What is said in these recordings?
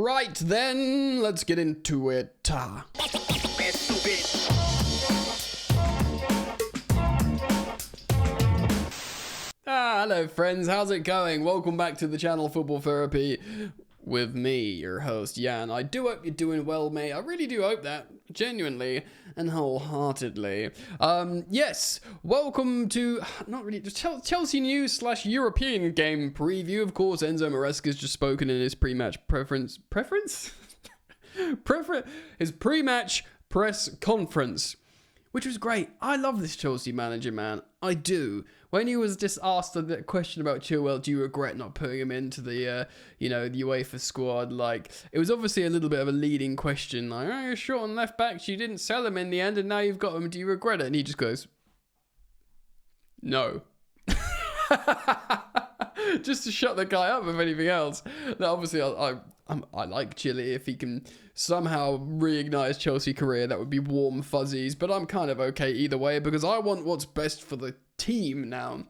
Right then, let's get into it. Hello friends, how's it going? Welcome back to the channel Football Therapy with me, your host Jan. I do hope you're doing well, mate. I really do hope that, genuinely and wholeheartedly. Yes, welcome to, not really, just Chelsea news / European game preview. Of course, Enzo Maresca's just spoken in his pre-match his pre-match press conference, which was great. I love this Chelsea manager, man. I do. When he was just asked the question about Chilwell, do you regret not putting him into the, the UEFA squad? Like, it was obviously a little bit of a leading question. Like, oh, you're short on left backs. You didn't sell him in the end, and now you've got him. Do you regret it? And he just goes, no. Just to shut the guy up, if anything else. Now, obviously, I like Chile. If he can somehow reignite his Chelsea career, that would be warm fuzzies. But I'm kind of okay either way, because I want what's best for the team now.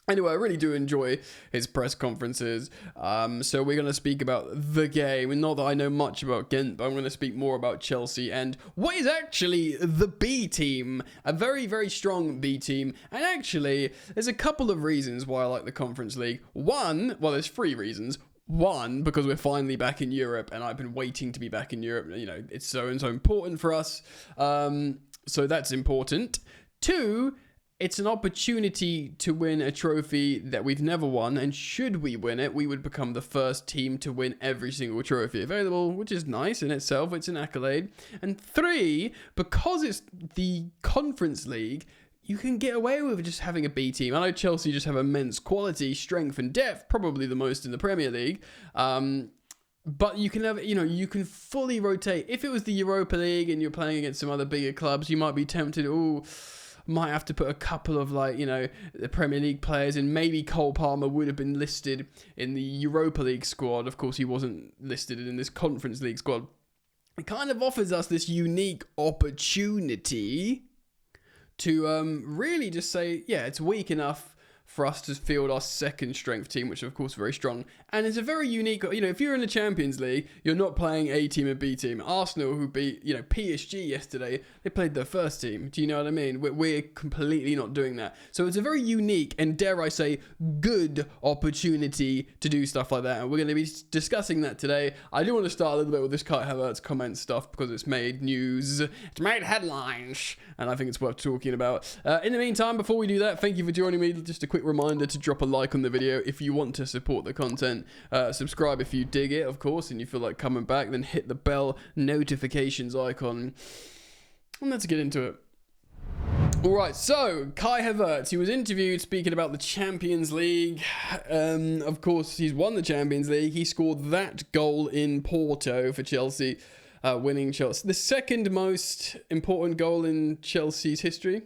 Anyway, I really do enjoy his press conferences. So we're going to speak about the game. And not that I know much about Ghent, but I'm going to speak more about Chelsea and what is actually the B team. A very, very strong B team. And actually, there's a couple of reasons why I like the Conference League. One, well, there's three reasons. One, because we're finally back in Europe, and I've been waiting to be back in Europe. You know, it's so and so important for us. So that's important. Two, it's an opportunity to win a trophy that we've never won, and should we win it, we would become the first team to win every single trophy available, which is nice in itself. It's an accolade. And three, because it's the Conference League, you can get away with just having a B team. I know Chelsea just have immense quality, strength, and depth, probably the most in the Premier League. But you can have, you can fully rotate. If it was the Europa League and you're playing against some other bigger clubs, you might be tempted, might have to put a couple of the Premier League players in. Maybe Cole Palmer would have been listed in the Europa League squad. Of course, he wasn't listed in this Conference League squad. It kind of offers us this unique opportunity to really just say, yeah, it's weak enough for us to field our second strength team, which of course is very strong. And it's a very unique, if you're in the Champions League, you're not playing A team and B team. Arsenal, who beat, PSG yesterday, they played their first team. Do you know what I mean? We're completely not doing that. So it's a very unique and, dare I say, good opportunity to do stuff like that. And we're going to be discussing that today. I do want to start a little bit with this Kai Havertz comment stuff because it's made news. It's made headlines. And I think it's worth talking about. In the meantime, before we do that, thank you for joining me. Just a quick reminder to drop a like on the video if you want to support the content. Subscribe if you dig it, of course, and you feel like coming back. Then hit the bell notifications icon. And let's get into it. Alright, so Kai Havertz, he was interviewed speaking about the Champions League. Of course, he's won the Champions League. He scored that goal in Porto for Chelsea, winning Chelsea. The second most important goal in Chelsea's history,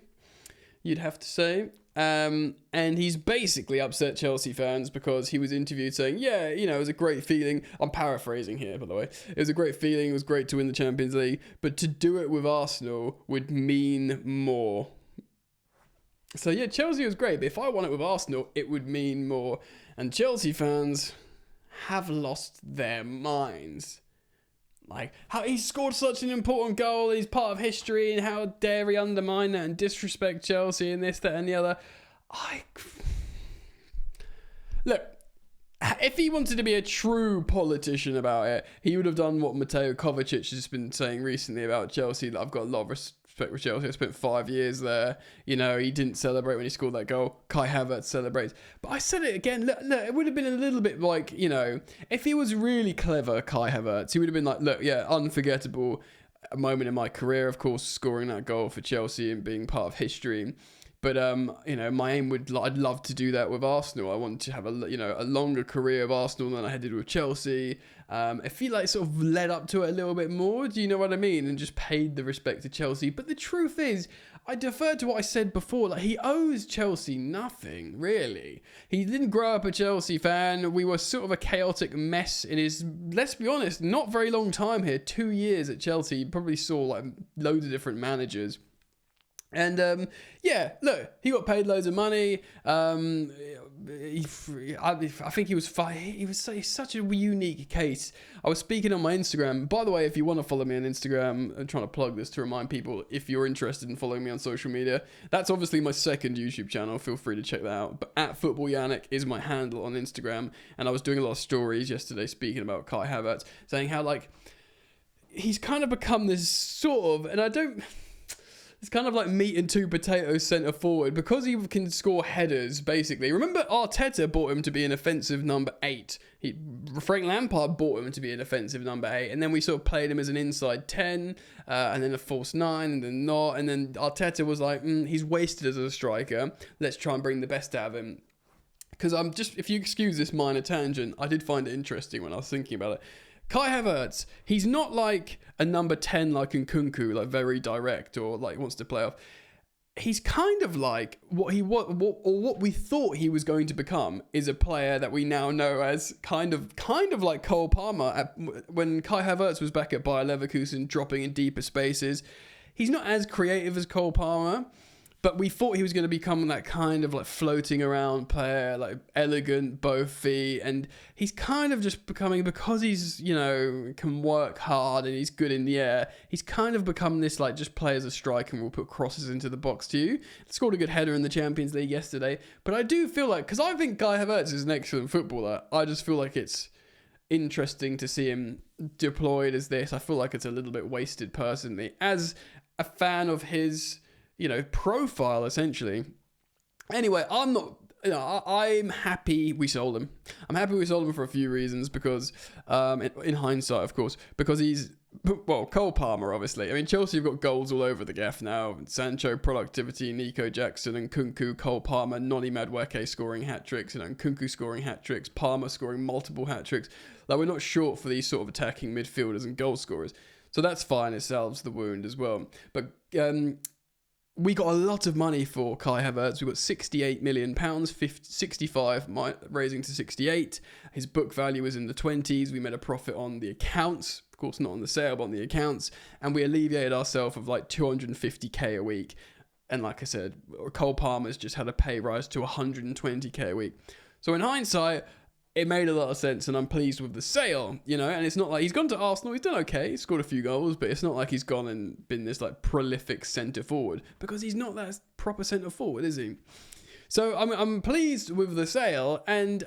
you'd have to say. And he's basically upset Chelsea fans because he was interviewed saying, yeah, it was a great feeling. I'm paraphrasing here, by the way. It was a great feeling. It was great to win the Champions League. But to do it with Arsenal would mean more. So, yeah, Chelsea was great. But if I won it with Arsenal, it would mean more. And Chelsea fans have lost their minds. Like, how he scored such an important goal, he's part of history, and how dare he undermine that and disrespect Chelsea and this, that, and the other. Look, if he wanted to be a true politician about it, he would have done what Mateo Kovacic has been saying recently about Chelsea. That I've got a lot of respect for Chelsea. I spent 5 years there. He didn't celebrate when he scored that goal. Kai Havertz celebrates. But I said it again. Look, it would have been a little bit like, if he was really clever, Kai Havertz, he would have been like, look, yeah, unforgettable moment in my career, of course, scoring that goal for Chelsea and being part of history. But, my aim I'd love to do that with Arsenal. I want to have a longer career of Arsenal than I did with Chelsea. If he sort of led up to it a little bit more, do you know what I mean? And just paid the respect to Chelsea. But the truth is, I defer to what I said before. He owes Chelsea nothing, really. He didn't grow up a Chelsea fan. We were sort of a chaotic mess in his, let's be honest, not very long time here. 2 years at Chelsea. He probably saw loads of different managers. And yeah, look, he got paid loads of money. I think he was fine. He's such a unique case. I was speaking on my Instagram. By the way, if you want to follow me on Instagram, I'm trying to plug this to remind people, if you're interested in following me on social media, that's obviously my second YouTube channel. Feel free to check that out. But @FootballYannick is my handle on Instagram. And I was doing a lot of stories yesterday speaking about Kai Havertz, saying how, like, he's kind of become this sort of, and I don't... It's kind of like meat and two potatoes centre forward because he can score headers, basically. Remember, Arteta bought him to be an offensive number 8. Frank Lampard bought him to be an offensive number 8. And then we sort of played him as an inside 10, and then a false 9, and then not. And then Arteta was like, he's wasted as a striker. Let's try and bring the best out of him. Because if you excuse this minor tangent, I did find it interesting when I was thinking about it. Kai Havertz, he's not like a number 10 like Nkunku, like very direct or like wants to play off. He's kind of like what we thought he was going to become is a player that we now know as kind of like Cole Palmer when Kai Havertz was back at Bayer Leverkusen dropping in deeper spaces. He's not as creative as Cole Palmer, but we thought he was going to become that kind of like floating around player, like elegant, both feet. And he's kind of just becoming, because he's, can work hard and he's good in the air, he's kind of become this like just play as a striker and will put crosses into the box to you. Scored a good header in the Champions League yesterday. But I do feel like, because I think Kai Havertz is an excellent footballer, I just feel like it's interesting to see him deployed as this. I feel like it's a little bit wasted personally. As a fan of his... profile, essentially. Anyway, I'm happy we sold him. I'm happy we sold him for a few reasons, because, in hindsight, of course, because he's, well, Cole Palmer, obviously. I mean, Chelsea have got goals all over the gaff now. Sancho, productivity, Nico Jackson, and Nkunku, Cole Palmer, Noni Madueke scoring hat-tricks, Nkunku scoring hat-tricks, Palmer scoring multiple hat-tricks. Like, we're not short for these sort of attacking midfielders and goal scorers. So that's fine, it salves the wound as well. But, we got a lot of money for Kai Havertz. We got £68 million, 65 raising to 68. His book value is in the 20s. We made a profit on the accounts, of course not on the sale, but on the accounts, and we alleviated ourselves of like 250k a week. And like I said, Cole Palmer's just had a pay rise to 120k a week. So in hindsight, it made a lot of sense, and I'm pleased with the sale, and it's not like he's gone to Arsenal, he's done okay, he's scored a few goals, but it's not like he's gone and been this like prolific centre forward, because he's not that proper centre forward, is he? So I'm pleased with the sale, and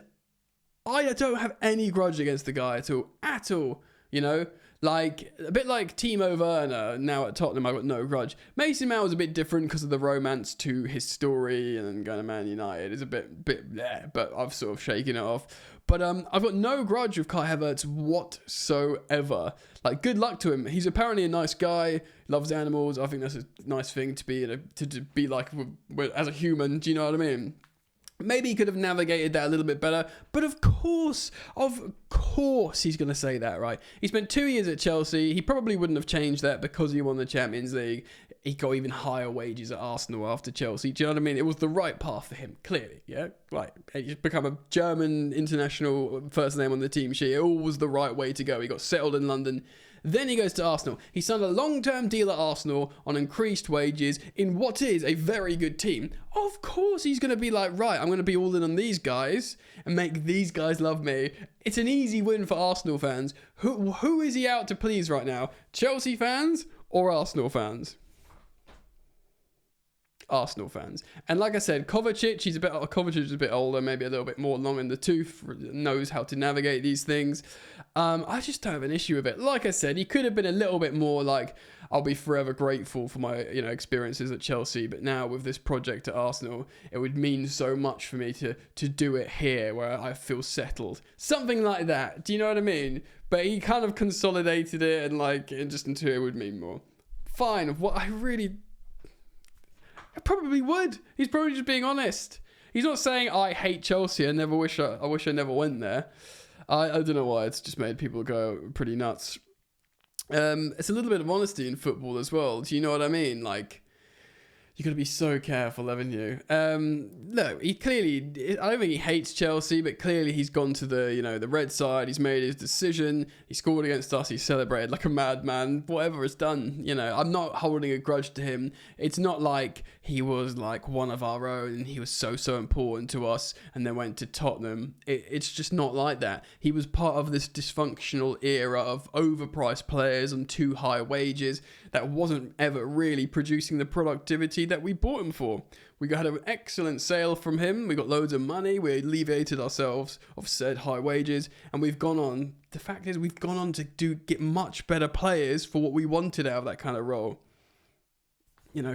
I don't have any grudge against the guy at all, like a bit like Timo Werner now at Tottenham. I've got no grudge. Mason Mount was a bit different because of the romance to his story, and then going to Man United is a bit bleh, but I've sort of shaken it off. But I've got no grudge with Kai Havertz whatsoever. Like, good luck to him. He's apparently a nice guy, loves animals. I think that's a nice thing to be to be like as a human. Do you know what I mean? Maybe he could have navigated that a little bit better, but of course he's going to say that, right? He spent 2 years at Chelsea. He probably wouldn't have changed that because he won the Champions League. He got even higher wages at Arsenal after Chelsea. Do you know what I mean? It was the right path for him, clearly, yeah? Right, he's become a German international first name on the team sheet. It all was the right way to go. He got settled in London. Then he goes to Arsenal. He signed a long-term deal at Arsenal on increased wages in what is a very good team. Of course he's going to be like, right, I'm going to be all in on these guys and make these guys love me. It's an easy win for Arsenal fans. Who is he out to please right now? Chelsea fans or Arsenal fans? Arsenal fans. And like I said, Kovacic is a bit older, maybe a little bit more long in the tooth, knows how to navigate these things. I just don't have an issue with it. Like I said, he could have been a little bit more like, I'll be forever grateful for my experiences at Chelsea, but now with this project at Arsenal, it would mean so much for me to do it here where I feel settled. Something like that. Do you know what I mean? But he kind of consolidated it and just until it would mean more. Fine. What I probably would. He's probably just being honest. He's not saying I hate Chelsea. I wish I never went there. I don't know why. It's just made people go pretty nuts. It's a little bit of honesty in football as well. Do you know what I mean? Like, You got to be so careful, haven't you? No, he clearly, I don't think he hates Chelsea, but clearly he's gone to the red side. He's made his decision. He scored against us. He celebrated like a madman. Whatever it's done, I'm not holding a grudge to him. It's not like he was like one of our own and he was so important to us and then went to Tottenham. It's just not like that. He was part of this dysfunctional era of overpriced players on too high wages that wasn't ever really producing the productivity that we bought him for. We had an excellent sale from him. We got loads of money. We alleviated ourselves of said high wages, and we've gone on. The fact is, we've gone on to get much better players for what we wanted out of that kind of role.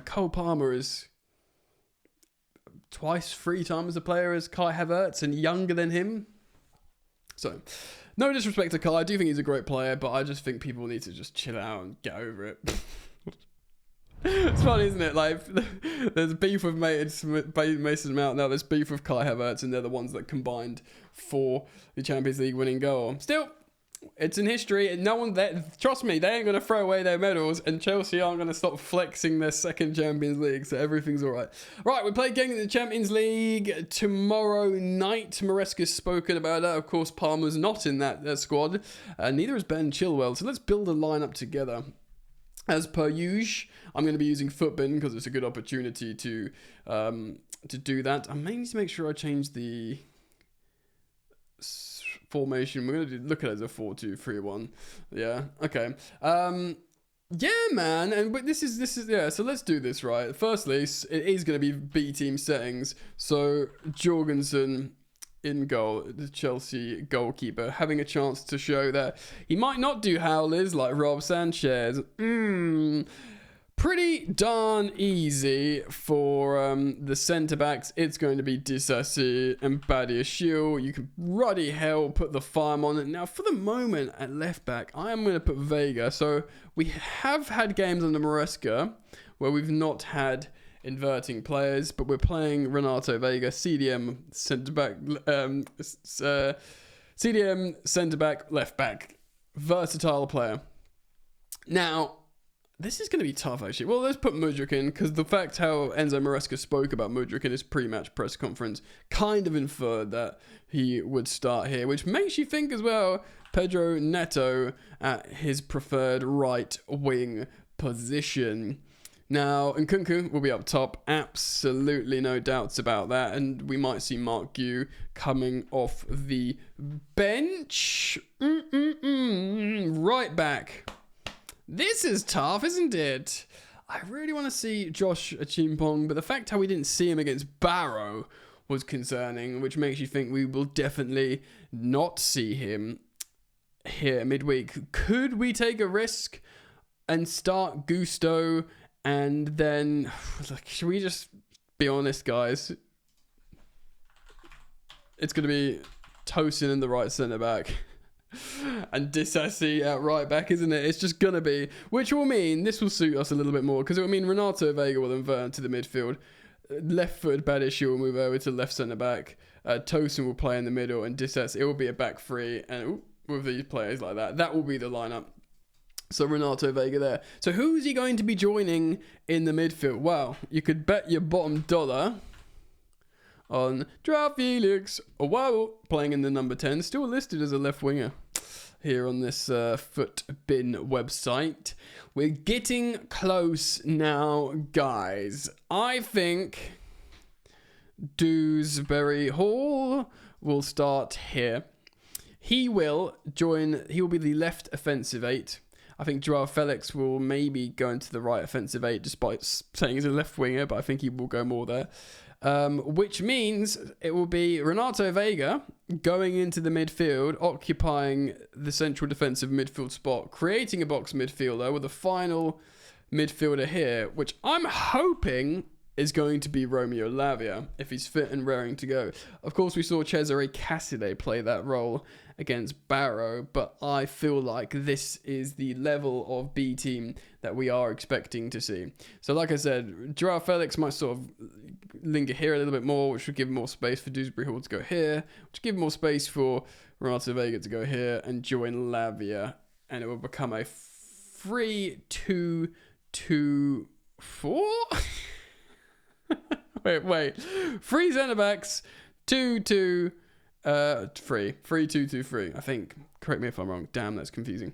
Cole Palmer is twice, 3 times the player as Kai Havertz and younger than him. So, no disrespect to Kai. I do think he's a great player, but I just think people need to just chill out and get over it. It's funny, isn't it? Like, there's beef with Mason Mount, now there's beef with Kai Havertz, and they're the ones that combined for the Champions League winning goal. Still, it's in history, and no one there, trust me, they ain't going to throw away their medals, and Chelsea aren't going to stop flexing their second Champions League, so everything's alright. Right, we play again in the Champions League tomorrow night. Maresca's spoken about that. Of course, Palmer's not in that squad, neither is Ben Chilwell, so let's build a lineup together. As per usual, I'm going to be using Footbin because it's a good opportunity to do that. I may need to make sure I change the formation. We're going to look at it as a 4-2-3-1. Yeah, okay. Yeah, man, but this is yeah. So let's do this right. Firstly, it is going to be B team settings. So Jorgensen in goal, the Chelsea goalkeeper, having a chance to show that he might not do howlers like Rob Sanchez. Pretty darn easy for the centre-backs. It's going to be Disasi and Badiashile. You can bloody hell put the farm on it. Now, for the moment, at left-back, I am going to put Vega. So, we have had games under Maresca where we've not had inverting players, but we're playing Renato Vega, CDM centre-back, CDM centre-back, left-back. Versatile player. Now, this is going to be tough, actually. Well, let's put Mudryk in, because the fact how Enzo Maresca spoke about Mudryk in his pre-match press conference kind of inferred that he would start here, which makes you think as well, Pedro Neto at his preferred right wing position. Now, Nkunku will be up top. Absolutely no doubts about that. And we might see Mark Gu coming off the bench. Right back. This is tough, isn't it? I really want to see Josh Achimpong, but the fact how we didn't see him against Barrow was concerning, which makes you think we will definitely not see him here midweek. Could we take a risk and start Gusto? And then, should we just be honest, guys? It's going to be Tosin in the right centre-back and Disasi at right-back, isn't it? It's just going to be, which will mean, this will suit us a little bit more, because it will mean Renato Vega will invert into the midfield. Left-footed Badiashile will move over to left centre-back. Tosin will play in the middle, and Disasi, it will be a back three, and with these players like that, that will be the lineup. So Renato Vega there. So who's he going to be joining in the midfield? Well, you could bet your bottom dollar on Joao Felix. Oh, wow, playing in the number 10. Still listed as a left winger here on this Footbin website. We're getting close now, guys. I think Dewsbury Hall will start here. He will be the left offensive 8. I think Joao Felix will maybe go into the right offensive 8, despite saying he's a left winger, but I think he will go more there. Which means it will be Renato Vega going into the midfield, occupying the central defensive midfield spot, creating a box midfielder with a final midfielder here, which I'm hoping is going to be Romeo Lavia, if he's fit and raring to go. Of course, we saw Cesare Casside play that role against Barrow, but I feel like this is the level of B team that we are expecting to see. So like I said, Joao Felix might sort of linger here a little bit more, which would give more space for Dewsbury Hall to go here, which would give more space for Renato Vega to go here and join Lavia, and it will become a 3-2-2-4? Wait. 3 centre backs, 2-2, 3-2-2-3. I think. Correct me if I'm wrong. Damn, that's confusing.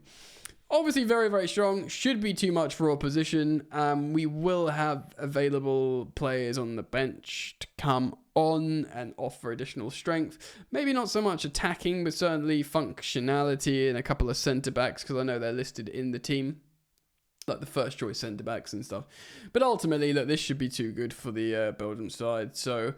Obviously, very, very strong. Should be too much for opposition. We will have available players on the bench to come on and offer additional strength. Maybe not so much attacking, but certainly functionality and a couple of centre-backs, because I know they're listed in the team, like the first choice centre-backs and stuff. But ultimately, look, this should be too good for the Belgium side. So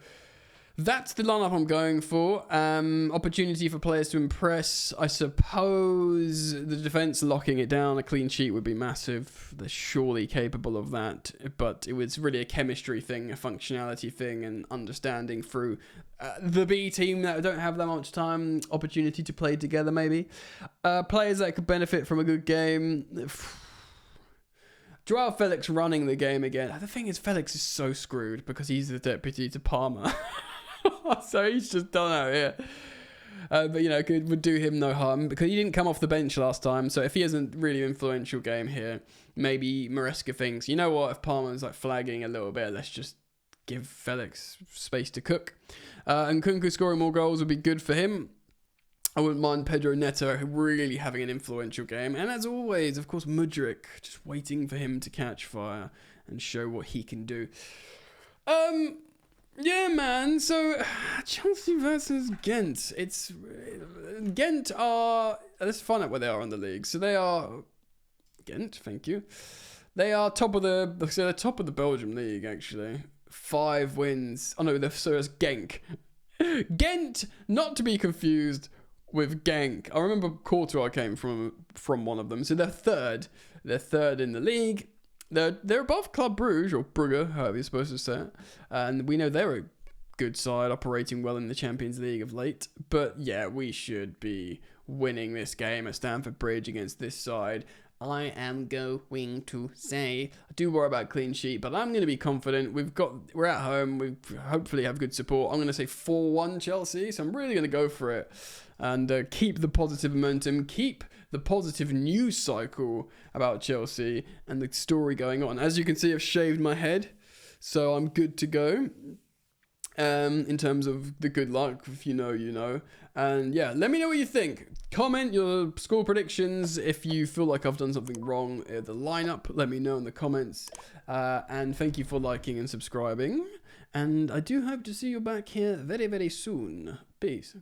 that's the lineup I'm going for. Opportunity for players to impress. I suppose the defence locking it down, a clean sheet would be massive. They're surely capable of that. But it was really a chemistry thing, a functionality thing, and understanding through the B team that don't have that much time. Opportunity to play together, maybe. Players that could benefit from a good game. Joao Felix running the game again. The thing is, Felix is so screwed because he's the deputy to Palmer. So he's just done out here. But, you know, would do him no harm because he didn't come off the bench last time. So if he has a really influential game here, maybe Maresca thinks, you know what, if Palmer's like flagging a little bit, let's just give Felix space to cook. And Kunku scoring more goals would be good for him. I wouldn't mind Pedro Neto really having an influential game. And as always, of course, Mudryk, just waiting for him to catch fire and show what he can do. Yeah, man. So, Chelsea versus Ghent. Ghent are... Let's find out where they are in the league. So they are... Ghent, thank you. They are top of they're top of the Belgium league, actually. 5 wins. Oh, no, so it's Genk. Ghent, not to be confused with Genk. I remember Courtois came from one of them. So they're third. They're third in the league. They're above Club Brugge, or Brugge, however you're supposed to say it. And we know they're a good side, operating well in the Champions League of late. But yeah, we should be winning this game at Stamford Bridge against this side. I am going to say, I do worry about clean sheet, but I'm going to be confident. We're at home. We hopefully have good support. I'm going to say 4-1 Chelsea. So I'm really going to go for it and keep the positive momentum, keep the positive news cycle about Chelsea and the story going on. As you can see, I've shaved my head, so I'm good to go. In terms of the good luck, if you know, you know. And yeah, let me know what you think. Comment your score predictions. If you feel like I've done something wrong in the lineup, let me know in the comments. And thank you for liking and subscribing. And I do hope to see you back here very, very soon. Peace.